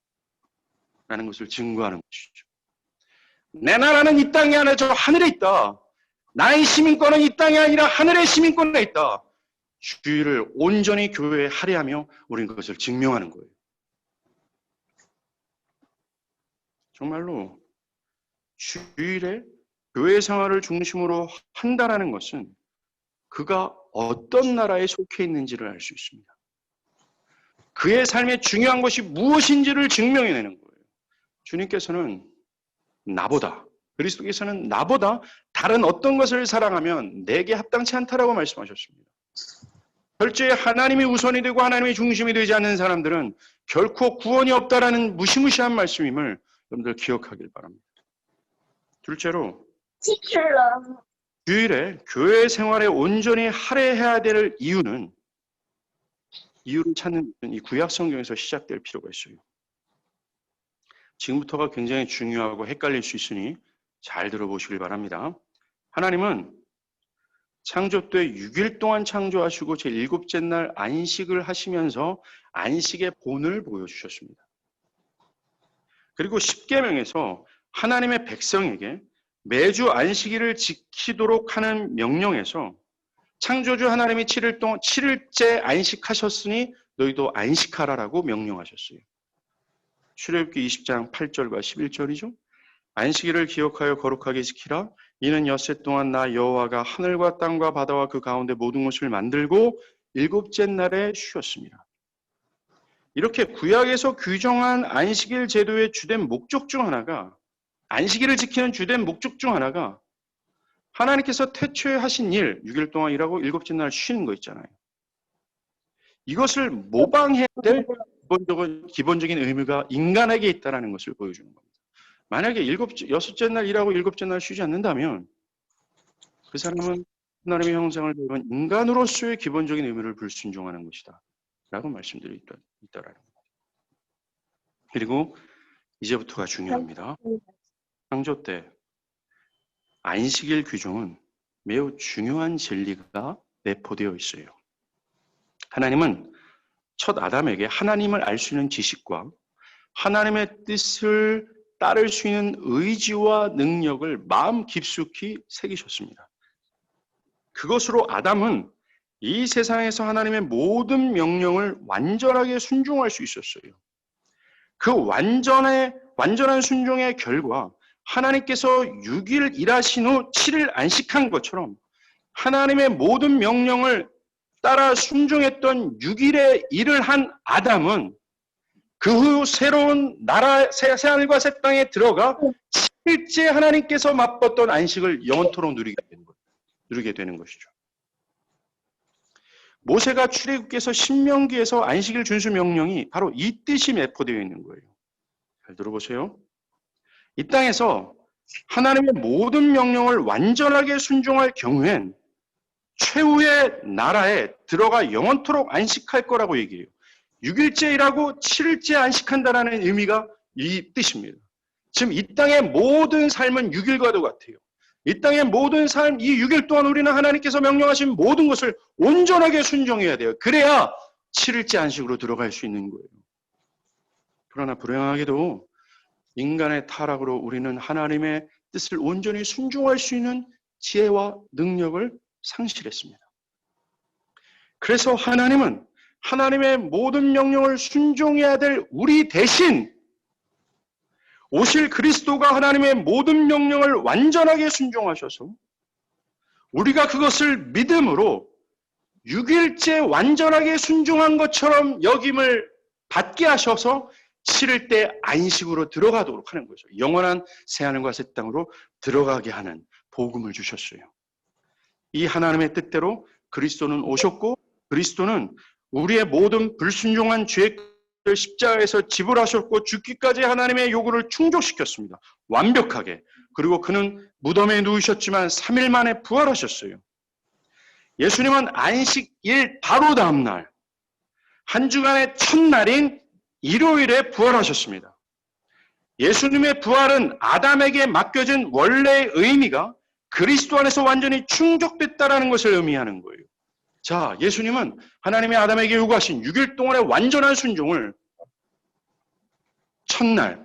것을 증거하는 것이죠. 내 나라는 이 땅이 아니라 저 하늘에 있다. 나의 시민권은 이 땅이 아니라 하늘의 시민권에 있다. 주일을 온전히 교회에 할애하며 우리는 그것을 증명하는 거예요. 정말로 주일에 교회 생활을 중심으로 한다는 것은 그가 어떤 나라에 속해 있는지를 알 수 있습니다. 그의 삶에 중요한 것이 무엇인지를 증명해내는 거예요. 주님께서는 그리스도께서는 나보다 다른 어떤 것을 사랑하면 내게 합당치 않다라고 말씀하셨습니다. 별제에 하나님이 우선이 되고 하나님이 중심이 되지 않는 사람들은 결코 구원이 없다라는 무시무시한 말씀임을 여러분들 기억하길 바랍니다. 둘째로 주일에 교회 생활에 온전히 할애해야 될 이유를 찾는 이 구약 성경에서 시작될 필요가 있어요. 지금부터가 굉장히 중요하고 헷갈릴 수 있으니 잘 들어보시길 바랍니다. 하나님은 창조 때 6일 동안 창조하시고 제7째 날 안식을 하시면서 안식의 본을 보여주셨습니다. 그리고 십계명에서 하나님의 백성에게 매주 안식일을 지키도록 하는 명령에서 창조주 하나님이 7일째 안식하셨으니 너희도 안식하라라고 명령하셨어요. 출애굽기 20장 8절과 11절이죠. 안식일을 기억하여 거룩하게 지키라. 이는 엿새 동안 나 여호와가 하늘과 땅과 바다와 그 가운데 모든 것을 만들고 7째 날에 쉬었습니다. 이렇게 구약에서 규정한 안식일 제도의 주된 목적 중 하나가 안식일을 지키는 주된 목적 중 하나가 하나님께서 태초에 하신 일 6일 동안 일하고 7째 날 쉬는 거 있잖아요. 이것을 모방해야 될 기본적인 의미가 인간에게 있다는 것을 보여주는 겁니다. 만약에 6째 날 일하고 7째 날 쉬지 않는다면 그 사람은 하나님의 형상을 배운 인간으로서의 기본적인 의미를 불순종하는 것이다 라고 말씀드리고 있다라는 겁니다. 그리고 이제부터가 중요합니다. 창조 때 안식일 규정은 매우 중요한 진리가 내포되어 있어요. 하나님은 첫 아담에게 하나님을 알 수 있는 지식과 하나님의 뜻을 따를 수 있는 의지와 능력을 마음 깊숙이 새기셨습니다. 그것으로 아담은 이 세상에서 하나님의 모든 명령을 완전하게 순종할 수 있었어요. 그 완전한 순종의 결과 하나님께서 6일 일하신 후 7일 안식한 것처럼 하나님의 모든 명령을 따라 순종했던 6일의 일을 한 아담은 그 후 새로운 나라 새하늘과 새 땅에 들어가 7일째 하나님께서 맛봤던 안식을 영원토록 누리게 되는 것이죠. 모세가 출애굽기에서 신명기에서 안식일 준수 명령이 바로 이 뜻이 내포되어 있는 거예요. 잘 들어보세요. 이 땅에서 하나님의 모든 명령을 완전하게 순종할 경우엔 최후의 나라에 들어가 영원토록 안식할 거라고 얘기해요. 6일째 일하고 7일째 안식한다는 의미가 이 뜻입니다. 지금 이 땅의 모든 삶은 6일과도 같아요. 이 땅의 모든 삶, 이 6일 동안 우리는 하나님께서 명령하신 모든 것을 온전하게 순종해야 돼요. 그래야 7일째 안식으로 들어갈 수 있는 거예요. 그러나 불행하게도 인간의 타락으로 우리는 하나님의 뜻을 온전히 순종할 수 있는 지혜와 능력을 상실했습니다. 그래서 하나님은 하나님의 모든 명령을 순종해야 될 우리 대신 오실 그리스도가 하나님의 모든 명령을 완전하게 순종하셔서 우리가 그것을 믿음으로 6일째 완전하게 순종한 것처럼 여김을 받게 하셔서 7일 때 안식으로 들어가도록 하는 거죠. 영원한 새하늘과 새 땅으로 들어가게 하는 복음을 주셨어요. 이 하나님의 뜻대로 그리스도는 오셨고 그리스도는 우리의 모든 불순종한 죄를 십자가에서 지불하셨고 죽기까지 하나님의 요구를 충족시켰습니다. 완벽하게. 그리고 그는 무덤에 누우셨지만 3일 만에 부활하셨어요. 예수님은 안식일 바로 다음 날, 한 주간의 첫날인 일요일에 부활하셨습니다. 예수님의 부활은 아담에게 맡겨진 원래의 의미가 그리스도 안에서 완전히 충족됐다는 것을 의미하는 거예요. 자, 예수님은 하나님의 아담에게 요구하신 6일 동안의 완전한 순종을 첫날,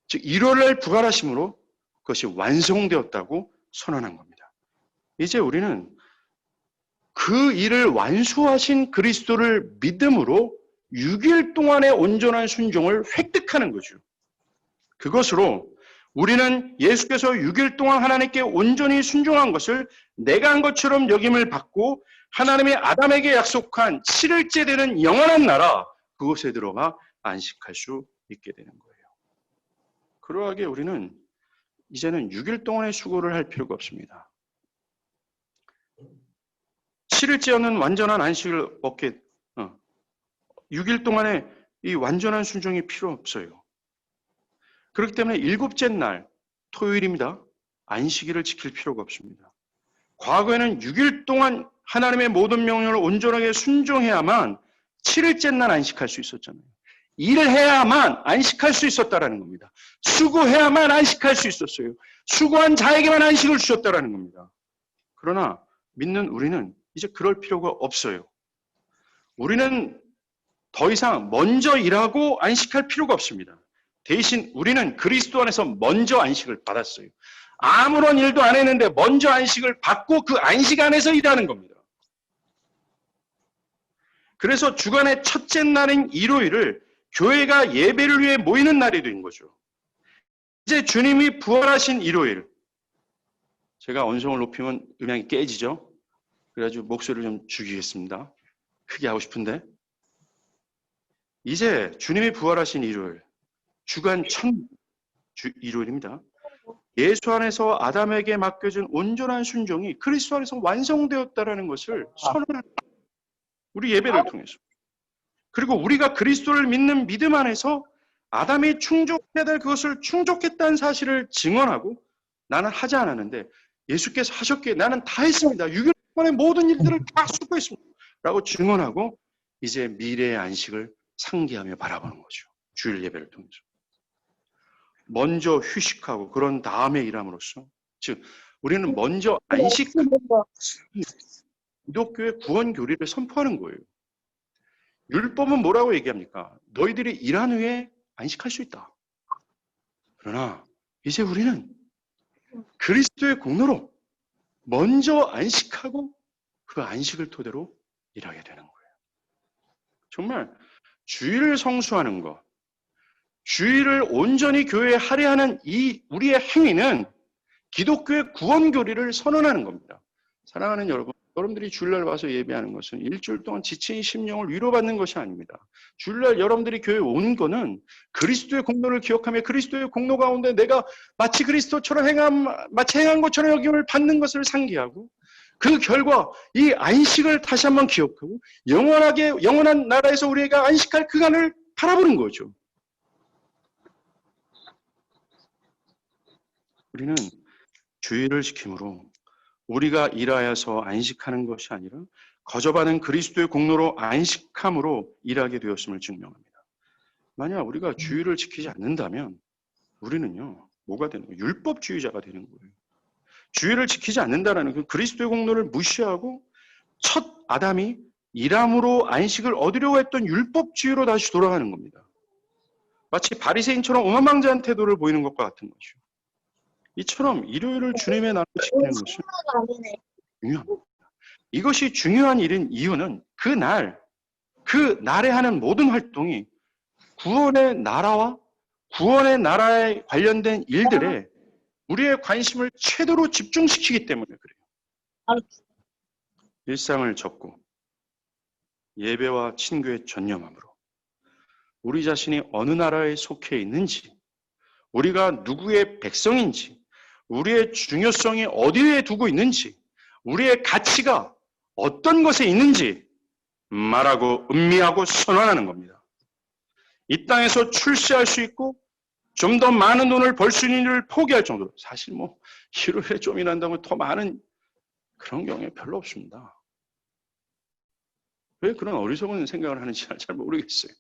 즉 일요일날 부활하심으로 그것이 완성되었다고 선언한 겁니다. 이제 우리는 그 일을 완수하신 그리스도를 믿음으로 6일 동안의 온전한 순종을 획득하는 거죠. 그것으로 우리는 예수께서 6일 동안 하나님께 온전히 순종한 것을 내가 한 것처럼 여김을 받고 하나님의 아담에게 약속한 7일째 되는 영원한 나라, 그곳에 들어가 안식할 수 있게 되는 거예요. 그러하게 우리는 이제는 6일 동안의 수고를 할 필요가 없습니다. 7일째는 완전한 안식을 얻게 6일 동안의 이 완전한 순종이 필요 없어요. 그렇기 때문에 7째 날 토요일입니다. 안식일을 지킬 필요가 없습니다. 과거에는 6일 동안 하나님의 모든 명령을 온전하게 순종해야만 7일째 날 안식할 수 있었잖아요. 일을 해야만 안식할 수 있었다라는 겁니다. 수고해야만 안식할 수 있었어요. 수고한 자에게만 안식을 주셨다라는 겁니다. 그러나 믿는 우리는 이제 그럴 필요가 없어요. 우리는 더 이상 먼저 일하고 안식할 필요가 없습니다. 대신 우리는 그리스도 안에서 먼저 안식을 받았어요. 아무런 일도 안 했는데 먼저 안식을 받고 그 안식 안에서 일하는 겁니다. 그래서 주간의 첫째 날인 일요일을 교회가 예배를 위해 모이는 날이 된 거죠. 이제 주님이 부활하신 일요일. 제가 언성을 높이면 음향이 깨지죠. 그래가지고 목소리를 좀 죽이겠습니다. 크게 하고 싶은데. 이제 주님이 부활하신 일요일. 주간 첫 일요일입니다. 예수 안에서 아담에게 맡겨진 온전한 순종이 그리스도 안에서 완성되었다는 것을 선언하는 우리 예배를 통해서. 그리고 우리가 그리스도를 믿는 믿음 안에서 아담이 충족해야 될 그것을 충족했다는 사실을 증언하고 나는 하지 않았는데 예수께서 하셨기에 나는 다 했습니다. 6일 동안의 모든 일들을 다 수고했습니다. 라고 증언하고 이제 미래의 안식을 상기하며 바라보는 거죠. 주일 예배를 통해서. 먼저 휴식하고 그런 다음에 일함으로써, 즉 우리는 먼저 안식하고 기독교의 구원 교리를 선포하는 거예요. 율법은 뭐라고 얘기합니까? 너희들이 일한 후에 안식할 수 있다. 그러나 이제 우리는 그리스도의 공로로 먼저 안식하고 그 안식을 토대로 일하게 되는 거예요. 정말 주일을 성수하는 것, 주일을 온전히 교회에 할애하는 이 우리의 행위는 기독교의 구원 교리를 선언하는 겁니다. 사랑하는 여러분, 여러분들이 주일날 와서 예배하는 것은 일주일 동안 지친 심령을 위로받는 것이 아닙니다. 주일날 여러분들이 교회에 온 거는 그리스도의 공로를 기억하며 그리스도의 공로 가운데 내가 마치 그리스도처럼 행한 것처럼 여김을 받는 것을 상기하고 그 결과 이 안식을 다시 한번 기억하고 영원한 나라에서 우리가 안식할 그간을 바라보는 거죠. 우리는 주일을 지킴으로 우리가 일하여서 안식하는 것이 아니라 거저받은 그리스도의 공로로 안식함으로 일하게 되었음을 증명합니다. 만약 우리가 주일을 지키지 않는다면 우리는요, 뭐가 되는 거예요? 율법주의자가 되는 거예요. 주일을 지키지 않는다는 그 그리스도의 공로를 무시하고 첫 아담이 일함으로 안식을 얻으려고 했던 율법주의로 다시 돌아가는 겁니다. 마치 바리새인처럼 오만방자한 태도를 보이는 것과 같은 거죠. 이처럼 일요일을 주님의 날로 지키는 것은 중요합니다. 이것이 중요한 일인 이유는 그 날에 하는 모든 활동이 구원의 나라에 관련된 일들에 우리의 관심을 최대로 집중시키기 때문에 그래요. 일상을 접고 예배와 친교에 전념함으로 우리 자신이 어느 나라에 속해 있는지, 우리가 누구의 백성인지, 우리의 중요성이 어디에 두고 있는지, 우리의 가치가 어떤 것에 있는지 말하고 음미하고 선언하는 겁니다. 이 땅에서 출세할 수 있고 좀 더 많은 돈을 벌 수 있는 일을 포기할 정도로, 사실 일요일에 좀 일한다고 더 많은 그런 경우에 별로 없습니다. 왜 그런 어리석은 생각을 하는지 잘 모르겠어요.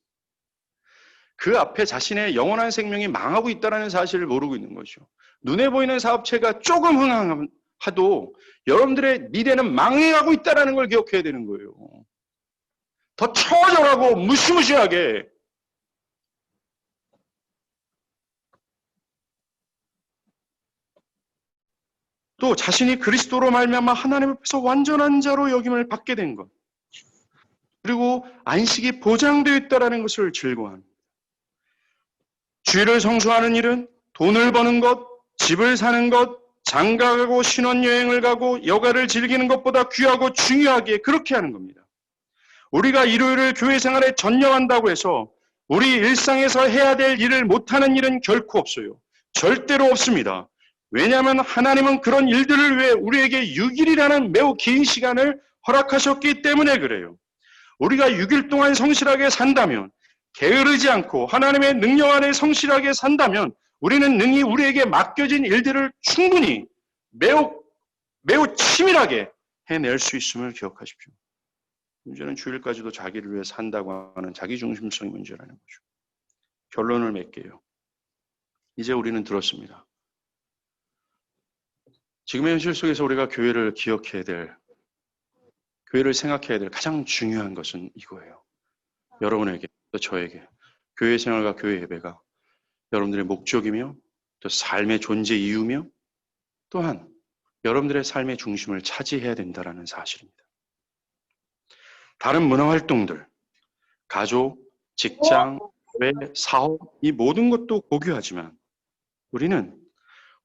그 앞에 자신의 영원한 생명이 망하고 있다는 사실을 모르고 있는 거죠. 눈에 보이는 사업체가 조금 흥행하도 여러분들의 미래는 망해가고 있다는 걸 기억해야 되는 거예요. 더 처절하고 무시무시하게. 또 자신이 그리스도로 말미암아 하나님 앞에서 완전한 자로 여김을 받게 된 것. 그리고 안식이 보장되어 있다는 것을 즐거워하는 것. 주일을 성수하는 일은 돈을 버는 것, 집을 사는 것, 장가가고 신혼여행을 가고 여가를 즐기는 것보다 귀하고 중요하게 그렇게 하는 겁니다. 우리가 일요일을 교회 생활에 전념한다고 해서 우리 일상에서 해야 될 일을 못하는 일은 결코 없어요. 절대로 없습니다. 왜냐하면 하나님은 그런 일들을 위해 우리에게 6일이라는 매우 긴 시간을 허락하셨기 때문에 그래요. 우리가 6일 동안 성실하게 산다면, 게으르지 않고 하나님의 능력 안에 성실하게 산다면 우리는 능히 우리에게 맡겨진 일들을 충분히 매우 치밀하게 해낼 수 있음을 기억하십시오. 문제는 주일까지도 자기를 위해 산다고 하는 자기중심성의 문제라는 거죠. 결론을 맺게요. 이제 우리는 들었습니다. 지금의 현실 속에서 우리가 교회를 기억해야 될, 교회를 생각해야 될 가장 중요한 것은 이거예요. 여러분에게, 또 저에게 교회 생활과 교회 예배가 여러분들의 목적이며 또 삶의 존재 이유며 또한 여러분들의 삶의 중심을 차지해야 된다는 사실입니다. 다른 문화활동들, 가족, 직장, 교회, 사업 이 모든 것도 고귀하지만 우리는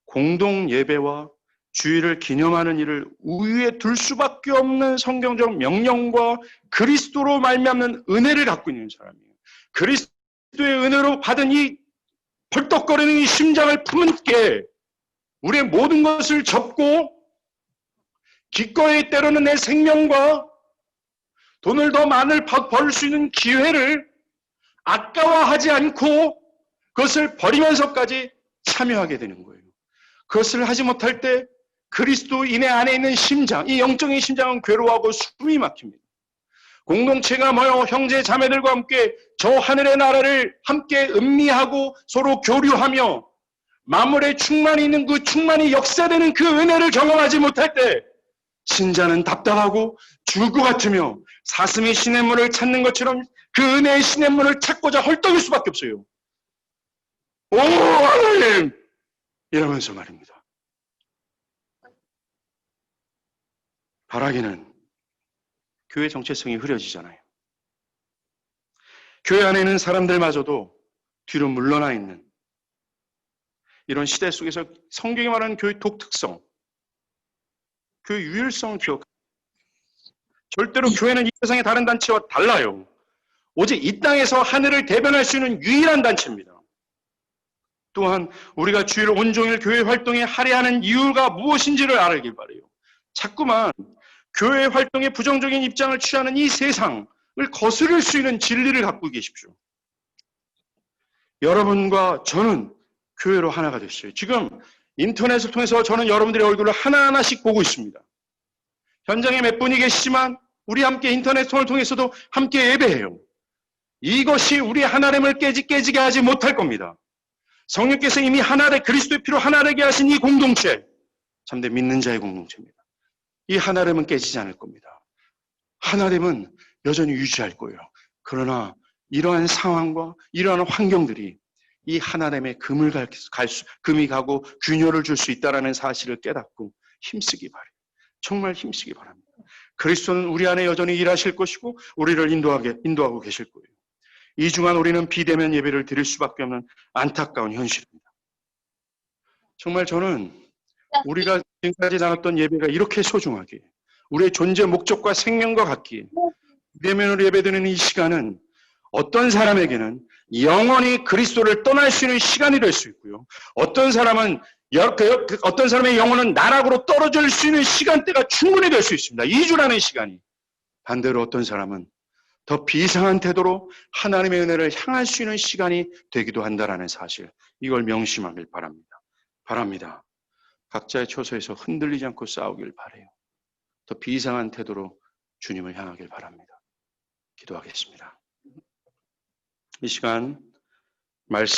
공동 예배와 주일을 기념하는 일을 우위에 둘 수밖에 없는 성경적 명령과 그리스도로 말미암는 은혜를 갖고 있는 사람이에요. 그리스도의 은혜로 받은 이 벌떡거리는 이 심장을 품은 게 우리의 모든 것을 접고 기꺼이 때로는 내 생명과 돈을 더 많이 벌 수 있는 기회를 아까워하지 않고 그것을 버리면서까지 참여하게 되는 거예요. 그것을 하지 못할 때 그리스도인의 안에 있는 심장, 이 영적인 심장은 괴로워하고 숨이 막힙니다. 공동체가 모여 형제 자매들과 함께 저 하늘의 나라를 함께 음미하고 서로 교류하며 만물의 충만이 있는 그 충만이 역사되는 그 은혜를 경험하지 못할 때 신자는 답답하고 죽을 것 같으며 사슴이 시냇물을 찾는 것처럼 그 은혜의 시냇물을 찾고자 헐떡일 수밖에 없어요. 오 하나님! 이러면서 말입니다. 바라기는 교회 정체성이 흐려지잖아요. 교회 안에 있는 사람들마저도 뒤로 물러나 있는 이런 시대 속에서 성경이 말하는 교회 독특성, 교회 유일성을 기억합니다. 절대로 교회는 이 세상의 다른 단체와 달라요. 오직 이 땅에서 하늘을 대변할 수 있는 유일한 단체입니다. 또한 우리가 주일 온종일 교회 활동에 할애하는 이유가 무엇인지를 알길 바라요. 자꾸만 교회 활동에 부정적인 입장을 취하는 이 세상을 거스를 수 있는 진리를 갖고 계십시오. 여러분과 저는 교회로 하나가 됐어요. 지금 인터넷을 통해서 저는 여러분들의 얼굴을 하나하나씩 보고 있습니다. 현장에 몇 분이 계시지만 우리 함께 인터넷을 통해서도 함께 예배해요. 이것이 우리 하나됨을 깨지게 하지 못할 겁니다. 성령께서 이미 그리스도의 피로 하나되게 하신 이 공동체, 참된 믿는 자의 공동체입니다. 이 하나됨은 깨지지 않을 겁니다. 하나됨은 여전히 유지할 거예요. 그러나 이러한 상황과 이러한 환경들이 이 하나됨에 금이 가고 균열을 줄 수 있다는 사실을 깨닫고 힘쓰기 바래요. 정말 힘쓰기 바랍니다. 그리스도는 우리 안에 여전히 일하실 것이고 우리를 인도하고 계실 거예요. 이 중간 우리는 비대면 예배를 드릴 수밖에 없는 안타까운 현실입니다. 정말 저는 우리가 지금까지 나눴던 예배가 이렇게 소중하게 우리의 존재 목적과 생명과 같기에 비대면으로 예배드리는 이 시간은 어떤 사람에게는 영원히 그리스도를 떠날 수 있는 시간이 될 수 있고요. 어떤 사람의 영혼은 나락으로 떨어질 수 있는 시간대가 충분히 될 수 있습니다. 2주라는 시간이. 반대로 어떤 사람은 더 비상한 태도로 하나님의 은혜를 향할 수 있는 시간이 되기도 한다는 사실, 이걸 명심하길 바랍니다. 각자의 처소에서 흔들리지 않고 싸우길 바라요. 더 비상한 태도로 주님을 향하길 바랍니다. 기도하겠습니다. 이 시간 말씀